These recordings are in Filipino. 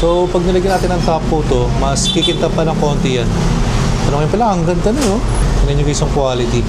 So pag nilagyan natin ng top coat to, mas kikinta pa ng konti yan. Pero ngayon pala, ang ganda na yun. Tingnan nyo guys yung quality.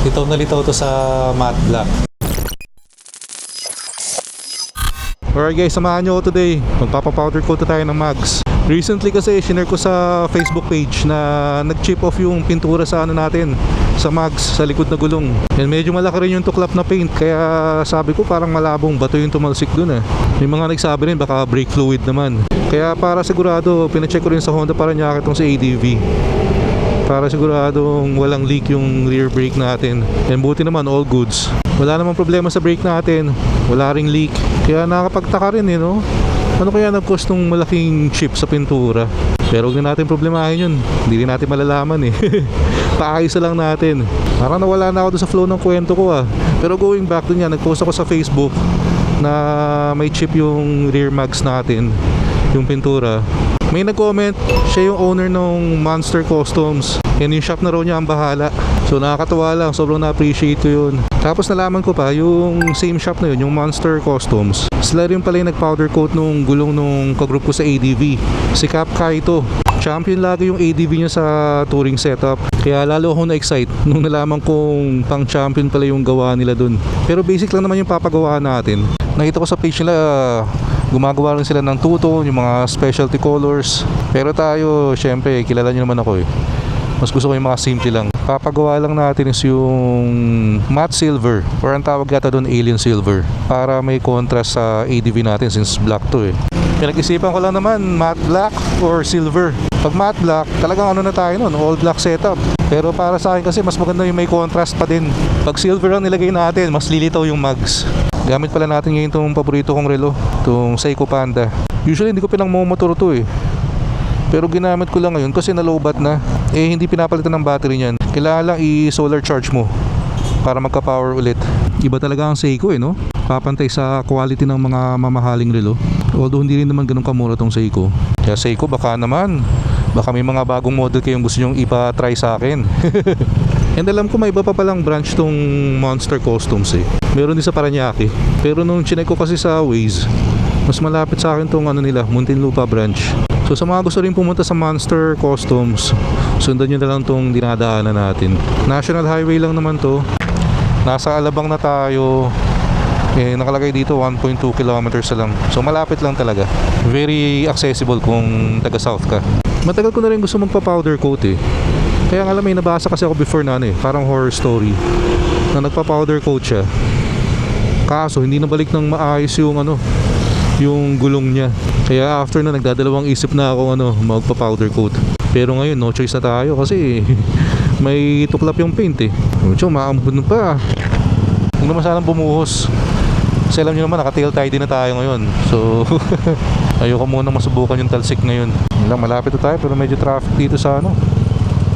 Litaw na litaw to sa matte black. Alright guys, samahan nyo ako today. Magpapapowder coat tayo ng mags. Recently kasi shinare ko sa Facebook page na nag-chip off yung pintura sa ano natin, sa mags, sa likod na gulong. And medyo malaki rin yung tuklap na paint, kaya sabi ko parang malabong bato yung tumalsik dun eh. May mga nagsabi rin baka brake fluid naman. Kaya para sigurado, pinacheck ko rin sa Honda Paranaque itong sa ADV. Para siguradong walang leak yung rear brake natin. And buti naman, all goods. Wala namang problema sa brake natin, wala ring leak. Kaya nakakapagtaka rin eh, no? Ano kaya nag-cause nung malaking chip sa pintura? Pero huwag na natin problemahin yun, hindi rin natin malalaman eh. Paayos lang natin. Parang nawala na ako doon sa flow ng kwento ko ah. Pero going back dun yan, nag-post ako sa Facebook na may chip yung rear mags natin, yung pintura. May nag-comment, siya yung owner ng Monster Customs, and yung shop na raw niya ang bahala. So nakakatawa lang, sobrang na-appreciate ko yun. Tapos nalaman ko pa, yung same shop na yun, yung Monster Customs, sila rin pala yung nag-powder coat nung gulong nung kagroup ko sa ADV, si Cap Kaito. Champion lagi yung ADV niya sa touring setup. Kaya lalo ako na-excite nung nalaman kong pang champion pala yung gawa nila dun. Pero basic lang naman yung papagawa natin. Nakita ko sa page nila, gumagawa rin sila ng two-tone, yung mga specialty colors. Pero tayo, syempre, kilala nyo naman ako eh. Mas gusto ko yung mga simple lang. Papagawa lang natin is yung matte silver, or ang tawag yata doon alien silver, para may contrast sa ADV natin since black to eh. Pinag-isipan ko lang naman, matte black or silver. Pag matte black, talagang ano na tayo nun, all black setup. Pero para sa akin kasi mas maganda yung may contrast pa din. Pag silver ang nilagay natin, mas lilitaw yung mags. Gamit pala natin ngayon itong paborito kong relo, itong Seiko Panda. Usually hindi ko pinang-motor to eh, pero ginamit ko lang ngayon kasi na-lowbat na. Eh hindi pinapalitan ng battery niyan. Kailangan lang i-solar charge mo para magka-power ulit. Iba talaga ang Seiko eh, no? Papantay sa quality ng mga mamahaling relo. Although hindi rin naman ganun kamura tong Seiko. Kaya Seiko, baka may mga bagong model kayong gusto nyong ipa-try sa akin. And alam ko may iba pa palang branch tong Monster Customs eh. Meron din sa Paranaque. Pero nung chinek ko kasi sa Waze, mas malapit sa akin tong ano nila, Muntinlupa branch. So sa mga gusto rin pumunta sa Monster Customs, sundan nyo na lang tong dinadaanan natin. National Highway lang naman to. Nasa Alabang na tayo. Eh, nakalagay dito 1.2 kilometers lang. So malapit lang talaga. Very accessible kung taga South ka. Matagal ko na rin gusto magpa-powder coat eh. Kaya nga alam, may nabasa kasi ako before na ano eh, parang horror story, na nagpa-powder coat siya. Kaso hindi nabalik ng maayos yung ano, yung gulong niya. Kaya after na, nagdadalawang isip na ako magpa-powder coat. Pero ngayon no choice na tayo kasi may tuklap yung paint eh. Medyo maambun pa. Huwag naman sanang bumuhos. Kasi alam nyo naman, naka-tail tidy na tayo ngayon. So ayoko muna masubukan yung talsik ngayon. Lang, malapit na tayo pero medyo traffic dito sa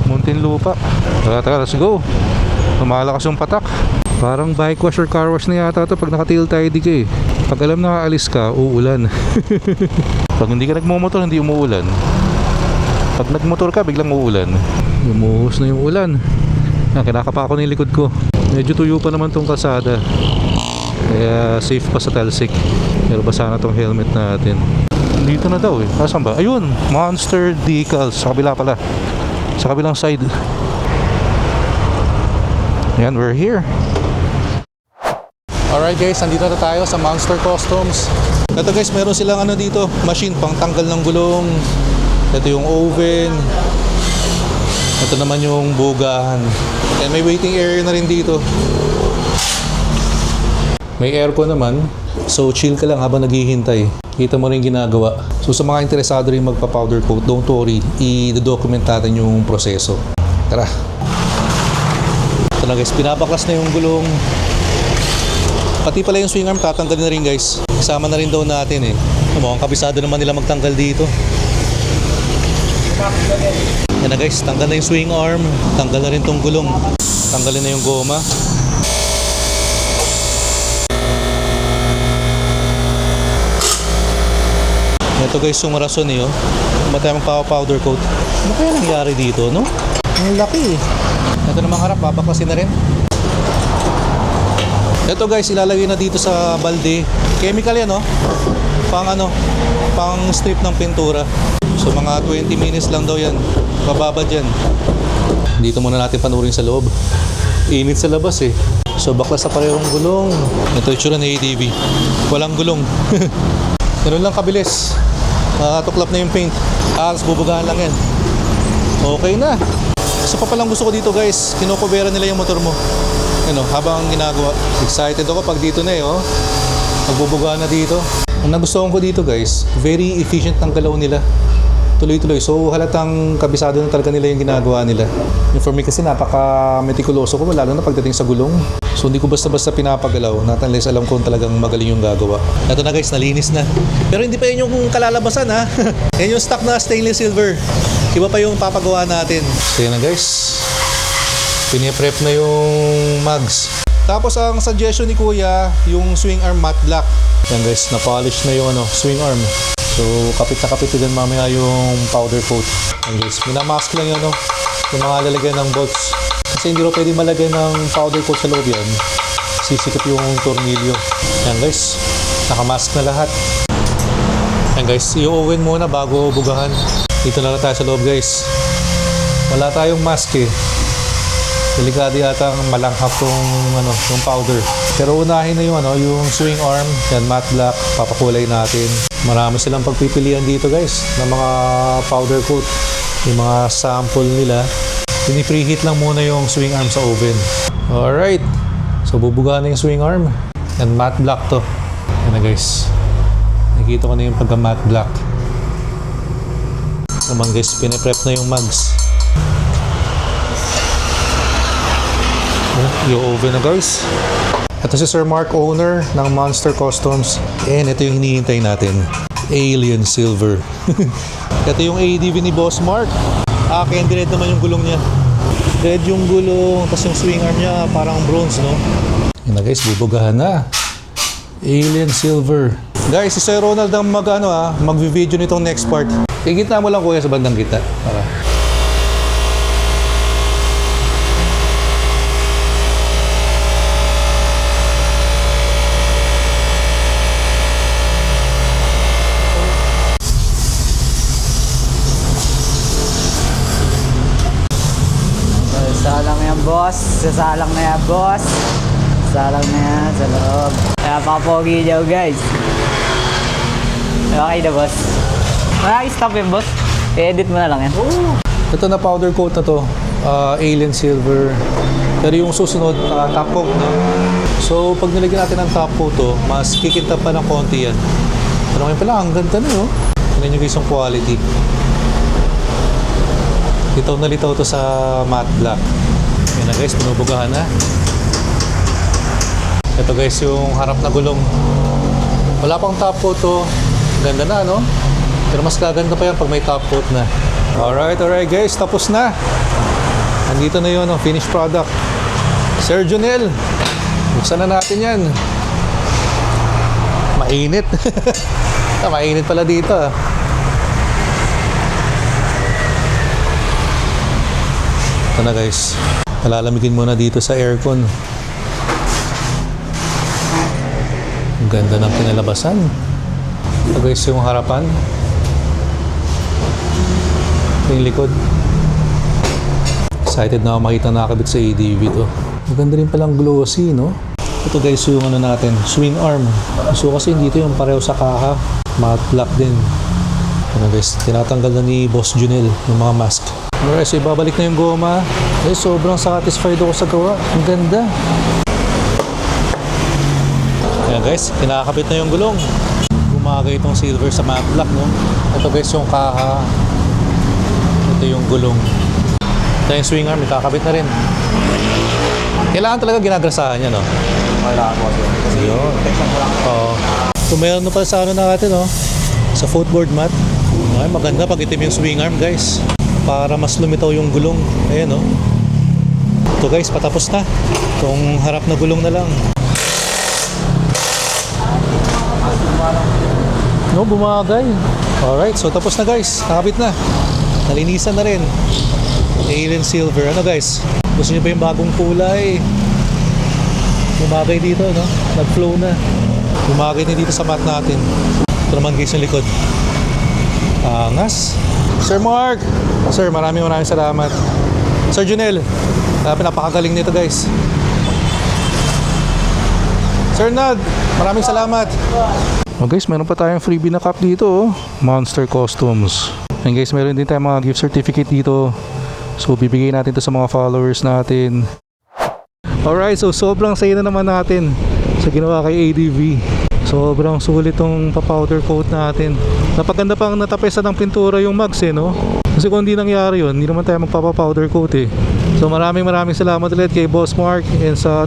Muntinlupa. Tara, let's go. Lumalakas yung patak. Parang bike wash or car wash na yata to pag naka-tail tidy ka eh. Pag alam na aalis ka, uulan. Pag hindi ka nagmumotor, hindi umuulan. Pag nagmotor ka, biglang uulan. Lumuhos na yung ulan. Kinakapa ko na yung likod ko. Medyo tuyo pa naman tong kalsada, kaya safe pa sa talsik. Pero basa na tong helmet natin. Dito na daw eh. Asan ba? Ayun, Monster Decals. Sa kabila pala, sa kabilang side. Ayan, we're here. Alright guys, nandito na tayo sa Monster Customs. Ito guys, meron silang dito, machine pang tanggal ng gulong. Ito yung oven. Ito naman yung bugahan. And may waiting area na rin dito. May aircon naman, so chill ka lang habang naghihintay. Kita mo rin ginagawa. So sa mga interesado rin magpa-powder coat, don't worry, i-document natin yung proseso. Tara. Ito na guys, pinapaklas na yung gulong. Pati pala yung swing arm, tatanggalin na rin guys. Kasama na rin daw natin eh. Mukhang kabisado naman nila magtanggal dito. Yan na guys, tanggal na yung swing arm. Tanggal na rin tong gulong. Tanggalin na yung goma. Ito guys yung rason eh, oh. Ba't tayo magpa-powder coat? Ano kaya nangyari dito, no? Ang laki eh. Ito namang harap, babaklasin na rin. Ito guys, ilalagay na dito sa balde. Chemical yan, oh. pang strip ng pintura. So mga 20 minutes lang daw yan. Bababad yan. Dito muna natin panurin sa loob. Init sa labas eh. So baklas sa parehong gulong. Ito yung tsura ng ADV. Walang gulong. Ganun lang kabilis. Tuklap na yung paint. Tapos bubugahan lang yan. Okay na. So pa palang gusto ko dito guys, kinokobera nila yung motor mo. Habang ginagawa. Excited ako pag dito na magbubugahan na dito. Ang nagustuhan ko dito guys, very efficient ng galaw nila. Tuloy-tuloy. So halatang kabisado na talaga nila yung ginagawa nila. Yung for me kasi napaka-metikuloso ko, lalo na pagdating sa gulong. So hindi ko basta-basta pinapagalaw. Not unless alam ko talagang magaling yung gagawa. Ito na guys, nalinis na. Pero hindi pa yun yung kalalabasan ha. Yan yung stock na stainless silver. Iba pa yung papagawa natin. So yan na guys. Piniprep na yung mugs. Tapos ang suggestion ni Kuya, yung swing arm matte black. Yan guys, na-polish na yung swing arm. So kapit na kapit din mamaya yung powder coat. Yan guys, minamask lang yung mga lalagyan ng bolts. Kasi hindi rin pwede malagay ng powder coat sa loob yan. Sisikip yung tornilyo. Yan guys, nakamask na lahat. Yan guys, i-oven muna bago bugahan. Dito na lang tayo sa loob guys. Wala tayong mask eh. Delikado yata malanghap yung powder. Pero unahin na yung swing arm. Yan, matte black. Papakulay natin. Marami silang pagpipilian dito guys ng mga powder coat. Yung mga sample nila. Pini-preheat lang muna yung swing arm sa oven. Alright. So bubuga na yung swing arm. Yan, matte black to. Yan na guys. Nakikita ko na yung pagka matte black. Naman guys, piniprep na yung mugs. Yung oven na guys. Ito si Sir Mark, owner ng Monster Customs. And ito yung hinihintay natin. Alien Silver. Ito yung ADV ni Boss Mark. Akin, red naman yung gulong niya. Red yung gulong, tapos yung swing arm niya parang bronze, no? Yan na guys, bubugahan na. Alien Silver. Guys, si Sir Ronald ang mag-video nitong next part. Igitna mo lang kuya sa bandang gitna. Para. Salang na yan, boss. Sasalang na yan, boss. Salang na yan sa loob. Kaya papogi daw, guys. Okay na, boss. Stop yun, boss. I-edit mo na lang yan. Ito na powder coat na to. Alien Silver. Pero yung susunod, top coat na. So, pag nilagyan natin ng top coat to, mas kikinta pa ng konti yan. Pero ngayon pala, ang ganda na yun. Tingnan nyo guys yung quality. Litaw na litaw to sa matte black. Yan na guys, pinubugahan na. Ito guys yung harap na gulong. Wala pang top coat to. Ganda na, no? Pero mas gaganda pa yan pag may top coat na. Alright guys, tapos na. Andito na yun, finished product. Sir Jonel, buksan na natin yan. Mainit. Mainit pala dito. Ito na guys. Palalamigin muna dito sa aircon. Ang ganda ng kinalabasan. Ito guys yung harapan. Ito yung likod. Excited na ako makita nakakabit sa ADV to. Maganda rin palang glossy, no? Ito guys yung natin, swing arm. So kasi dito yung pareho sa kaha. Matte black din. Ano guys, tinatanggal na ni Boss Junel yung mga mask. Alright, so ibabalik na yung goma. Guys, sobrang satisfied ako sa gawa. Ang ganda. Ayan guys, kinakabit na yung gulong. Gumaga itong silver sa matte black, no? Ito guys yung kaha. Ito yung gulong. Ito yung swing arm, ikakabit na rin. Kailangan talaga ginagrasahan yan, no? Kailangan mo kasi yun. Oo. So meron na pala sa natin, no? Sa footboard mat. Ay, maganda pag itim yung swing arm, guys. Para mas lumitaw yung gulong. Ayan, no? Ito guys, patapos na. Itong harap na gulong na lang. No, bumagay. Alright, so tapos na guys. Nakabit na. Nalinisan na rin. Alien Silver. Ano guys? Gusto niyo ba yung bagong kulay? Bumagay dito, no? Nag-flow na. Bumagay na dito sa mat natin. Ito naman guys yung likod. Angas. Sir Mark! Sir, maraming salamat. Sir Junel, napakagaling nito guys. Sir Nad, maraming salamat. Oh guys, meron pa tayong freebie na cup dito, oh. Monster Customs. And guys, meron din tayong mga gift certificate dito. So bibigay natin to sa mga followers natin. Alright, so sobrang saya na naman natin sa ginawa kay ADV. Sobrang sulit tong pa-powder coat natin. Napaganda pang natapesan ng pintura yung mugs no? Kasi kung hindi nangyari yun, hindi naman tayo magpapa-powder coat So maraming salamat ulit kay Boss Mark and sa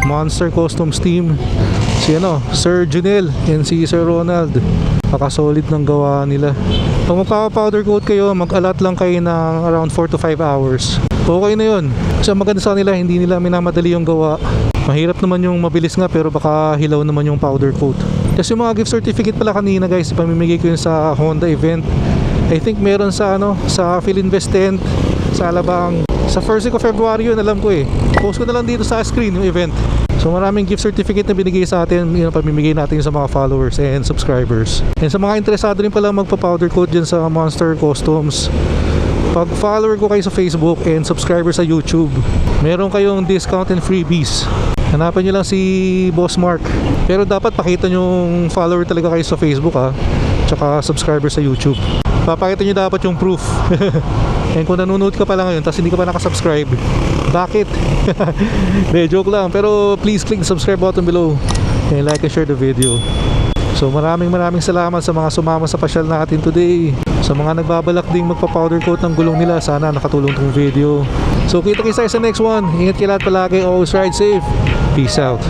Monster Customs team. Si Sir Junel and si Sir Ronald. Paka-solid ng gawa nila. Pag magpapa-powder coat kayo, mag-allot lang kayo ng around 4 to 5 hours. Okay na yun. Kasi maganda sa kanila, hindi nila minamadali yung gawa. Mahirap naman yung mabilis nga pero baka hilaw naman yung powder coat. Kasi yung mga gift certificate pala kanina guys, ipamimigay ko yun sa Honda event. I think meron sa sa Philinvest tent sa Alabang. Sa first week of February yun, alam ko Post ko na lang dito sa screen yung event. So maraming gift certificate na binigay sa atin, yun ang pamimigay natin sa mga followers and subscribers. And sa mga interesado rin pala magpa-powder coat dyan sa Monster Customs, pag follower ko kayo sa Facebook and subscriber sa YouTube, meron kayong discount and freebies. Hanapin nyo lang si Boss Mark. Pero dapat pakita nyo yung follower talaga kayo sa Facebook tsaka subscriber sa YouTube. Papakita nyo dapat yung proof. And kung nanonood ka pala ngayon tapos hindi ka pa nakasubscribe, bakit? De, joke lang. Pero please click the subscribe button below and like and share the video. So maraming salamat sa mga sumama sa pasyal natin today. Sa mga nagbabalak ding magpa-powder coat ng gulong nila, sana nakatulong tong video. So kita-kita sa next one. Ingat kayo lahat palagi. Always ride safe. Peace out.